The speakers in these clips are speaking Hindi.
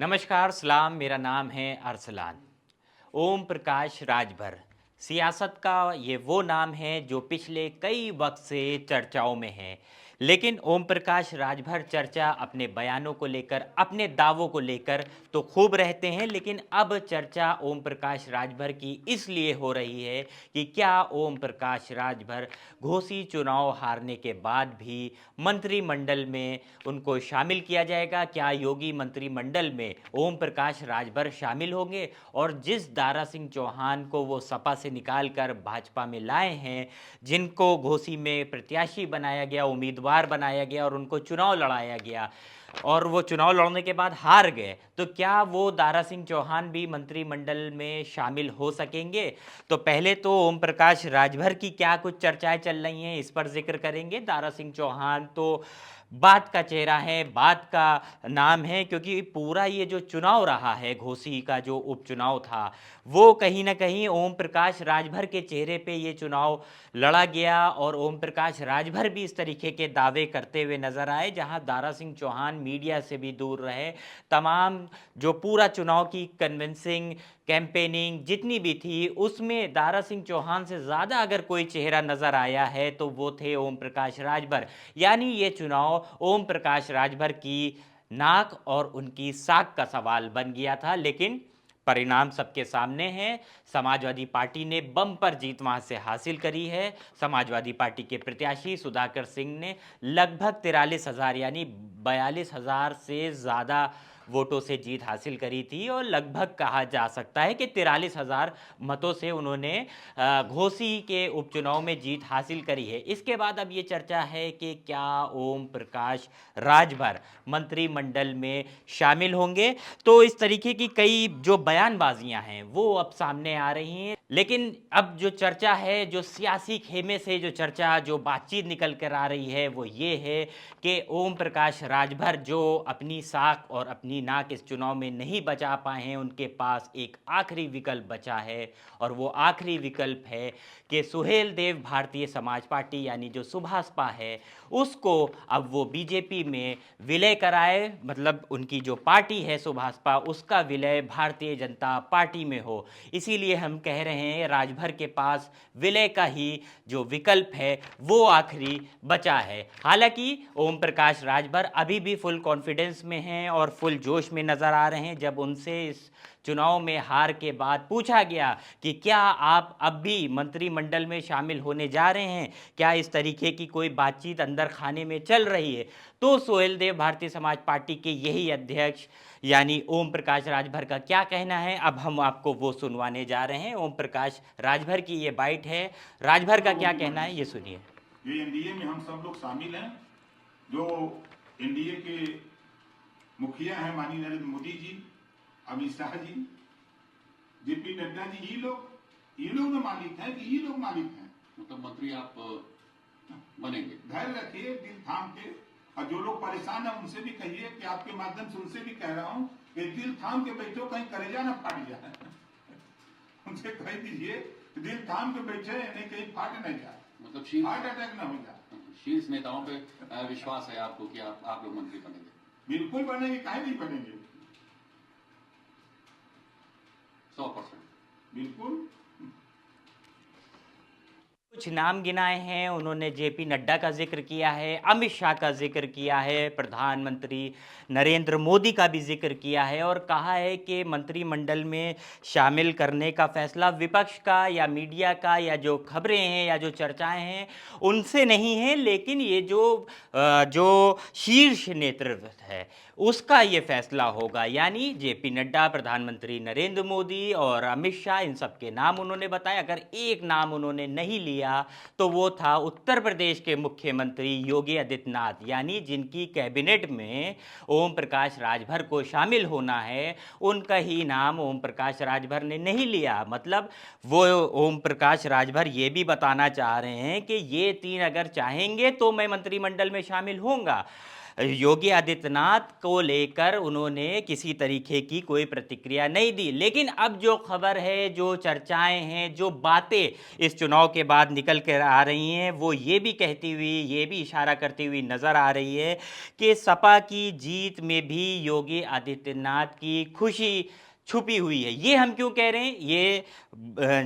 नमस्कार सलाम, मेरा नाम है अरसलान। ओम प्रकाश राजभर सियासत का ये वो नाम है जो पिछले कई वक्त से चर्चाओं में है। लेकिन ओम प्रकाश राजभर चर्चा अपने बयानों को लेकर, अपने दावों को लेकर तो खूब रहते हैं, लेकिन अब चर्चा ओम प्रकाश राजभर की इसलिए हो रही है कि क्या ओम प्रकाश राजभर घोसी चुनाव हारने के बाद भी मंत्रिमंडल में उनको शामिल किया जाएगा? क्या योगी मंत्रिमंडल में ओम प्रकाश राजभर शामिल होंगे? और जिस दारा सिंह चौहान को वो सपा से निकाल कर भाजपा में लाए हैं, जिनको घोसी में प्रत्याशी बनाया गया, उम्मीदवार बनाया गया और उनको चुनाव लड़ाया गया और वो चुनाव लड़ने के बाद हार गए, तो क्या वो दारा सिंह चौहान भी मंत्रिमंडल में शामिल हो सकेंगे? तो पहले तो ओम प्रकाश राजभर की क्या कुछ चर्चाएं चल रही हैं, इस पर जिक्र करेंगे। दारा सिंह चौहान तो बात का चेहरा है, बात का नाम है, क्योंकि पूरा ये जो चुनाव रहा है, घोसी का जो उपचुनाव था, वो कहीं ना कहीं ओम प्रकाश राजभर के चेहरे पे ये चुनाव लड़ा गया और ओम प्रकाश राजभर भी इस तरीके के दावे करते हुए नजर आए, जहां दारा सिंह चौहान मीडिया से भी दूर रहे। तमाम जो पूरा चुनाव की कन्विंसिंग कैंपेनिंग जितनी भी थी, उसमें दारा सिंह चौहान से ज़्यादा अगर कोई चेहरा नज़र आया है तो वो थे ओम प्रकाश राजभर। यानी ये चुनाव ओम प्रकाश राजभर की नाक और उनकी साख का सवाल बन गया था। लेकिन परिणाम सबके सामने है। समाजवादी पार्टी ने बम्पर जीत वहां से हासिल करी है। समाजवादी पार्टी के प्रत्याशी सुधाकर सिंह ने लगभग 43,000 यानी 42,000 से ज़्यादा वोटों से जीत हासिल करी थी और लगभग कहा जा सकता है कि 43,000 मतों से उन्होंने घोसी के उपचुनाव में जीत हासिल करी है। इसके बाद अब ये चर्चा है कि क्या ओम प्रकाश राजभर मंत्रिमंडल में शामिल होंगे। तो इस तरीके की कई जो बयानबाजियां हैं वो अब सामने आ रही हैं। लेकिन अब जो चर्चा है, जो सियासी खेमे से जो चर्चा, जो बातचीत निकल कर आ रही है, वो ये है कि ओम प्रकाश राजभर जो अपनी साख और अपनी नाक इस चुनाव में नहीं बचा पाए हैं, उनके पास एक आखिरी विकल्प बचा है और वो आखिरी विकल्प है कि सुहेल देव भारतीय समाज पार्टी यानी जो सुभाषपा है, उसको अब वो बीजेपी में विलय कराए। मतलब उनकी जो पार्टी है सुभाषपा, उसका विलय भारतीय जनता पार्टी में हो। इसीलिए हम कह रहे हैं राजभर के पास विलय का ही जो विकल्प है वो आखिरी बचा है। हालांकि ओम प्रकाश राजभर अभी भी फुल कॉन्फिडेंस में हैं और फुल जोश में नजर आ रहे हैं। जब उनसे इस चुनाव में हार के बाद पूछा गया कि क्या आप अब भी मंत्रिमंडल में शामिल होने जा रहे हैं, क्या इस तरीके की कोई बातचीत अंदर खाने में चल रही है, तो सोहेल देव भारतीय समाज पार्टी के यही अध्यक्ष यानी ओम प्रकाश राजभर का क्या कहना है, अब हम आपको वो सुनवाने जा रहे हैं। ओम प्रकाश राजभर की ये बाइट है, राजभर का क्या कहना है ये सुनिए। ये एनडीए में हम सब लोग शामिल हैं। जो एनडीए के मुखिया हैं माननीय नरेंद्र मोदी जी, अमित शाह जी, जेपी नड्डा जी, ये लोग ना मालिक हैं कि ये लोग मालिक हैं। मतलब मंत्री आप बनेंगे? धैर्य रखिए, दिल थाम के। और जो लोग परेशान हैं उनसे भी कहिए कि आपके माध्यम से उनसे भी कह रहा हूं कि दिल थाम के बैठो, कहीं कलेजा ना फाट जाए। उनसे कह दीजिए दिल थाम के बैठे, नहीं कहीं फाट नहीं जाए, मतलब हार्ट अटैक ना हो जाए। शीर्ष नेताओं पे विश्वास है आपको कि आप लोग मंत्री बनेंगे? बिल्कुल बनेंगे, काहे नहीं बनेंगे, 100%। बिल्कुल। कुछ नाम गिनाए हैं उन्होंने, जेपी नड्डा का जिक्र किया है, अमित शाह का जिक्र किया है, प्रधानमंत्री नरेंद्र मोदी का भी जिक्र किया है और कहा है कि मंत्रिमंडल में शामिल करने का फैसला विपक्ष का या मीडिया का या जो खबरें हैं या जो चर्चाएं हैं उनसे नहीं है, लेकिन ये जो शीर्ष नेतृत्व है उसका ये फैसला होगा। यानी जेपी नड्डा, प्रधानमंत्री नरेंद्र मोदी और अमित शाह, इन सब के नाम उन्होंने बताया। अगर एक नाम उन्होंने नहीं लिया तो वो था उत्तर प्रदेश के मुख्यमंत्री योगी आदित्यनाथ, यानी जिनकी कैबिनेट में ओम प्रकाश राजभर को शामिल होना है, उनका ही नाम ओम प्रकाश राजभर ने नहीं लिया। मतलब वो ओम प्रकाश राजभर ये भी बताना चाह रहे हैं कि ये तीन अगर चाहेंगे तो मैं मंत्रिमंडल में शामिल होऊंगा, योगी आदित्यनाथ को लेकर उन्होंने किसी तरीके की कोई प्रतिक्रिया नहीं दी। लेकिन अब जो खबर है, जो चर्चाएं हैं, जो बातें इस चुनाव के बाद निकल कर आ रही हैं, वो ये भी कहती हुई, ये भी इशारा करती हुई नज़र आ रही है कि सपा की जीत में भी योगी आदित्यनाथ की खुशी छुपी हुई है। ये हम क्यों कह रहे हैं? ये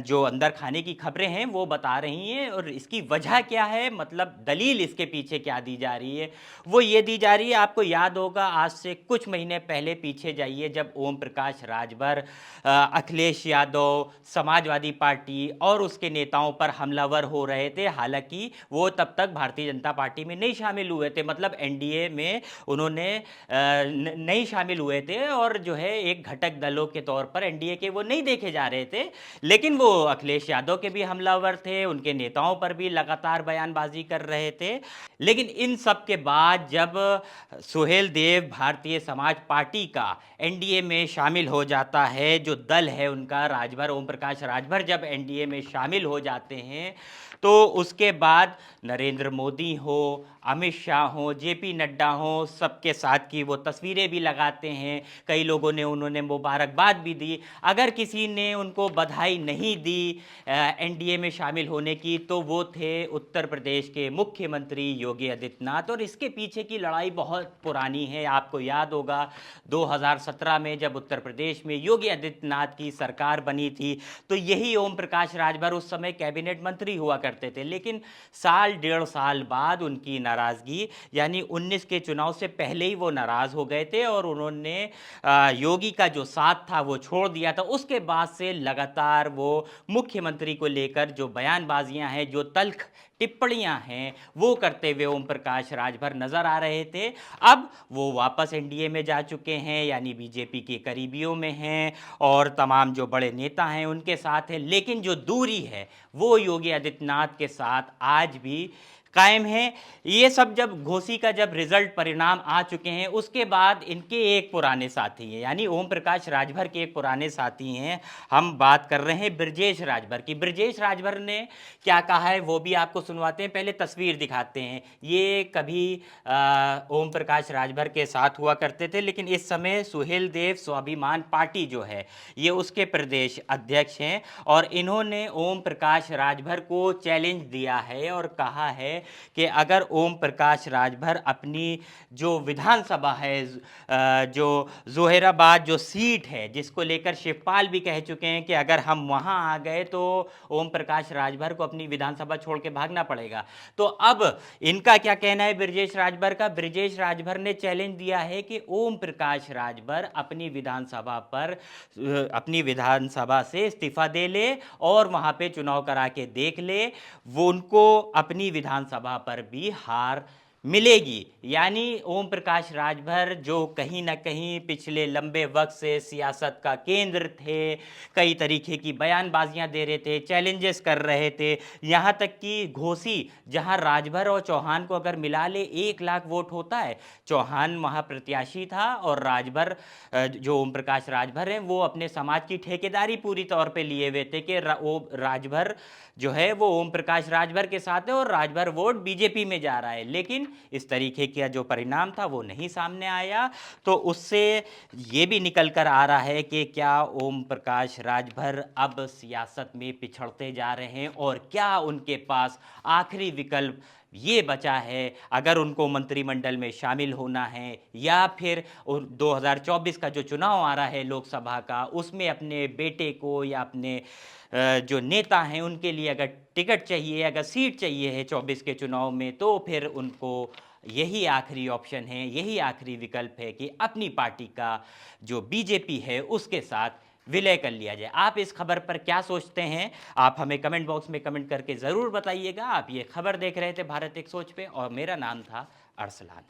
जो अंदर खाने की खबरें हैं वो बता रही हैं। और इसकी वजह क्या है, मतलब दलील इसके पीछे क्या दी जा रही है, वो ये दी जा रही है। आपको याद होगा, आज से कुछ महीने पहले पीछे जाइए, जब ओम प्रकाश राजभर, अखिलेश यादव, समाजवादी पार्टी और उसके नेताओं पर हमलावर हो रहे थे। हालांकि वो तब तक भारतीय जनता पार्टी में नहीं शामिल हुए थे, मतलब एनडीए में उन्होंने नहीं शामिल हुए थे, और जो है एक घटक दलों के तौर पर एनडीए के वो नहीं देखे जा रहे थे। लेकिन वो अखिलेश यादव के भी हमलावर थे, उनके नेताओं पर भी लगातार बयानबाजी कर रहे थे। लेकिन इन सब के बाद जब सुहेल देव भारतीय समाज पार्टी का एनडीए में शामिल हो जाता है, जो दल है उनका राजभर, ओम प्रकाश राजभर जब एनडीए में शामिल हो जाते हैं, तो उसके बाद नरेंद्र मोदी हो, अमित शाह हो, जेपी नड्डा हो, सबके साथ की वो तस्वीरें भी लगाते हैं। कई लोगों ने उन्होंने मुबारकबाद भी दी। अगर किसी ने उनको बधाई नहीं दी एनडीए में शामिल होने की, तो वो थे उत्तर प्रदेश के मुख्यमंत्री योगी आदित्यनाथ। और इसके पीछे की लड़ाई बहुत पुरानी है। आपको याद होगा 2017 में जब उत्तर प्रदेश में योगी आदित्यनाथ की सरकार बनी थी, तो यही ओम प्रकाश राजभर उस समय कैबिनेट मंत्री हुआ करते थे। लेकिन साल डेढ़ साल बाद उनकी नाराज़गी, यानी 19 के चुनाव से पहले ही वो नाराज़ हो गए थे और उन्होंने योगी का जो साथ था वो छोड़ दिया था। उसके बाद से लगातार वो मुख्यमंत्री को लेकर जो बयानबाजियां हैं, जो तल्ख टिप्पणियां हैं, वो करते हुए ओम प्रकाश राजभर नजर आ रहे थे। अब वो वापस एनडीए में जा चुके हैं, यानी बीजेपी के करीबियों में हैं और तमाम जो बड़े नेता हैं उनके साथ है। लेकिन जो दूरी है वो योगी आदित्यनाथ के साथ आज भी कायम है। ये सब जब घोसी का जब रिजल्ट परिणाम आ चुके हैं, उसके बाद इनके एक पुराने साथी हैं, यानी ओम प्रकाश राजभर के एक पुराने साथी हैं। हम बात कर रहे हैं ब्रजेश राजभर की। ब्रजेश राजभर ने क्या कहा है वो भी आपको सुनवाते हैं। पहले तस्वीर दिखाते हैं। ये कभी ओम प्रकाश राजभर के साथ हुआ करते थे, लेकिन इस समय सुहेल देव स्वाभिमान पार्टी जो है ये उसके प्रदेश अध्यक्ष हैं। और इन्होंने ओम प्रकाश राजभर को चैलेंज दिया है और कहा है कि अगर ओम प्रकाश राजभर अपनी जो विधानसभा है, जो जोहेराबाद जो सीट है, जिसको लेकर शिवपाल भी कह चुके हैं कि अगर हम वहां आ गए तो ओम प्रकाश राजभर को अपनी विधानसभा छोड़ के भागना पड़ेगा। तो अब इनका क्या कहना है ब्रजेश राजभर का? ब्रजेश राजभर ने चैलेंज दिया है कि ओम प्रकाश राजभर अपनी विधानसभा से इस्तीफा दे ले और वहां पे चुनाव करा के देख ले, वो उनको अपनी विधानसभा पर भी हार मिलेगी। यानी ओम प्रकाश राजभर जो कहीं ना कहीं पिछले लंबे वक्त से सियासत का केंद्र थे, कई तरीके की बयानबाजियां दे रहे थे, चैलेंजेस कर रहे थे, यहाँ तक कि घोसी जहाँ राजभर और चौहान को अगर मिला ले 1 लाख वोट होता है, चौहान वहाँ प्रत्याशी था और राजभर जो ओम प्रकाश राजभर हैं वो अपने समाज की ठेकेदारी पूरी तौर पे लिए हुए थे कि राजभर जो है वो ओम प्रकाश राजभर के साथ है और राजभर वोट बीजेपी में जा रहा है। लेकिन इस तरीके का जो परिणाम था वो नहीं सामने आया। तो उससे ये भी निकल कर आ रहा है कि क्या ओम प्रकाश राजभर अब सियासत में पिछड़ते जा रहे हैं और क्या उनके पास आखिरी विकल्प ये बचा है, अगर उनको मंत्रिमंडल में शामिल होना है या फिर 2024 का जो चुनाव आ रहा है लोकसभा का, उसमें अपने बेटे को या अपने जो नेता हैं उनके लिए अगर टिकट चाहिए, अगर सीट चाहिए है 24 के चुनाव में, तो फिर उनको यही आखिरी ऑप्शन है, यही आखिरी विकल्प है कि अपनी पार्टी का जो बीजेपी है उसके साथ विलय कर लिया जाए। आप इस खबर पर क्या सोचते हैं? आप हमें कमेंट बॉक्स में कमेंट करके ज़रूर बताइएगा। आप ये खबर देख रहे थे भारत एक सोच पे और मेरा नाम था अरसलान।